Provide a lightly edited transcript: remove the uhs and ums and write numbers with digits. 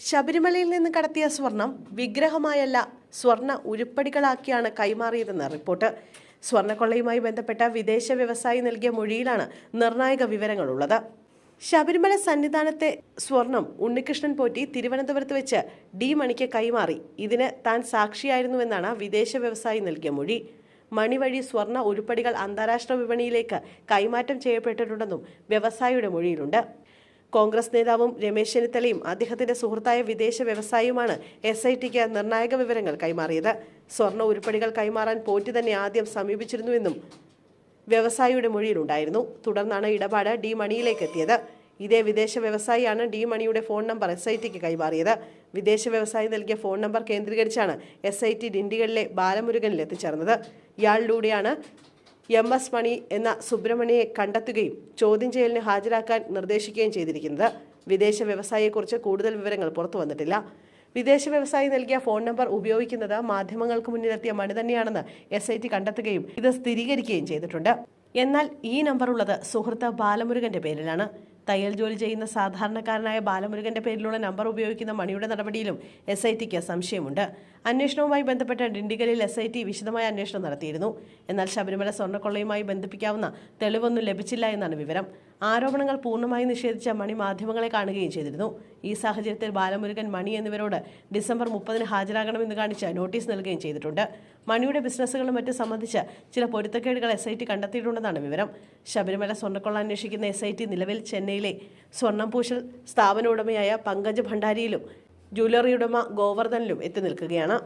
ശബരിമലയിൽ നിന്ന് കടത്തിയ സ്വർണം വിഗ്രഹമായല്ല സ്വർണ്ണ ഉരുപ്പടികളാക്കിയാണ് കൈമാറിയതെന്ന് റിപ്പോർട്ട്. സ്വർണ്ണക്കൊള്ളയുമായി ബന്ധപ്പെട്ട വിദേശ വ്യവസായി നൽകിയ മൊഴിയിലാണ് നിർണായക വിവരങ്ങളുള്ളത്. ശബരിമല സന്നിധാനത്തെ സ്വർണം ഉണ്ണികൃഷ്ണൻ പോറ്റി തിരുവനന്തപുരത്ത് വെച്ച് ഡി മണിക്ക് കൈമാറി. ഇതിന് താൻ സാക്ഷിയായിരുന്നുവെന്നാണ് വിദേശ വ്യവസായി നൽകിയ മൊഴി. മണി വഴി സ്വർണ്ണ ഉരുപ്പടികൾ അന്താരാഷ്ട്ര വിപണിയിലേക്ക് കൈമാറ്റം ചെയ്യപ്പെട്ടിട്ടുണ്ടെന്നും വ്യവസായിയുടെ മൊഴിയിലുണ്ട്. കോൺഗ്രസ് നേതാവും രമേശ് ചെന്നിത്തലയും അദ്ദേഹത്തിന്റെ സുഹൃത്തായ വിദേശ വ്യവസായിയുമാണ് SITക്ക് നിർണായക വിവരങ്ങൾ കൈമാറിയത്. സ്വർണ്ണ ഉരുപ്പടികൾ കൈമാറാൻ പോറ്റി തന്നെ ആദ്യം സമീപിച്ചിരുന്നുവെന്നും വ്യവസായിയുടെ മൊഴിയിലുണ്ടായിരുന്നു. തുടർന്നാണ് ഇടപാട് ഡി മണിയിലേക്ക് എത്തിയത്. ഇതേ വിദേശ വ്യവസായിയാണ് ഡി മണിയുടെ ഫോൺ നമ്പർ SITക്ക് കൈമാറിയത്. വിദേശ വ്യവസായി നൽകിയ ഫോൺ നമ്പർ കേന്ദ്രീകരിച്ചാണ് SIT ഡിണ്ടിഗലിലെ ബാലമുരുകനിൽ എത്തിച്ചേർന്നത്. ഇയാളിലൂടെയാണ് MS മണി എന്ന സുബ്രഹ്മണ്യയെ കണ്ടെത്തുകയും ചോദ്യം ചെയ്യലിന് ഹാജരാക്കാൻ നിർദ്ദേശിക്കുകയും ചെയ്തിരിക്കുന്നത്. വിദേശ വ്യവസായിയെക്കുറിച്ച് കൂടുതൽ വിവരങ്ങൾ പുറത്തു വന്നിട്ടില്ല. വിദേശ വ്യവസായി നൽകിയ ഫോൺ നമ്പർ ഉപയോഗിക്കുന്നത് മാധ്യമങ്ങൾക്ക് മുന്നിലെത്തിയ മണി തന്നെയാണെന്ന് SIT കണ്ടെത്തുകയും ഇത് സ്ഥിരീകരിക്കുകയും ചെയ്തിട്ടുണ്ട്. എന്നാൽ ഈ നമ്പർ ഉള്ളത് സുഹൃത്ത് ബാലമുരുകന്റെ പേരിലാണ്. തയ്യൽ ജോലി ചെയ്യുന്ന സാധാരണക്കാരനായ ബാലമുരുകന്റെ പേരിലുള്ള നമ്പർ ഉപയോഗിക്കുന്ന മണിയുടെ നടപടിയിലും SITക്ക് സംശയമുണ്ട്. അന്വേഷണവുമായി ബന്ധപ്പെട്ട ഡിണ്ടിഗലിൽ SIT വിശദമായ അന്വേഷണം നടത്തിയിരുന്നു. എന്നാൽ ശബരിമല സ്വർണ്ണക്കൊള്ളയുമായി ബന്ധിപ്പിക്കാവുന്ന തെളിവൊന്നും ലഭിച്ചില്ല എന്നാണ് വിവരം. ആരോപണങ്ങൾ പൂർണ്ണമായി നിഷേധിച്ച മണി മാധ്യമങ്ങളെ കാണുകയും ചെയ്തിരുന്നു. ഈ സാഹചര്യത്തിൽ ബാലമുരുകൻ, മണി എന്നിവരോട് ഡിസംബർ 30 ഹാജരാകണമെന്ന് കാണിച്ച് നോട്ടീസ് നൽകുകയും ചെയ്തിട്ടുണ്ട്. മണിയുടെ ബിസിനസ്സുകളും മറ്റും സംബന്ധിച്ച് ചില പൊരുത്തക്കേടുകൾ SIT കണ്ടെത്തിയിട്ടുണ്ടെന്നാണ് വിവരം. ശബരിമല സ്വർണ്ണക്കൊള്ള അന്വേഷിക്കുന്ന SIT നിലവിൽ ചെന്നൈയിലെ സ്വർണം പൂശൽ സ്ഥാപന ഉടമയായ പങ്കജ് ഭണ്ഡാരിയിലും ജ്വല്ലറി ഉടമ ഗോവർദ്ധനിലും എത്തി നിൽക്കുകയാണ്.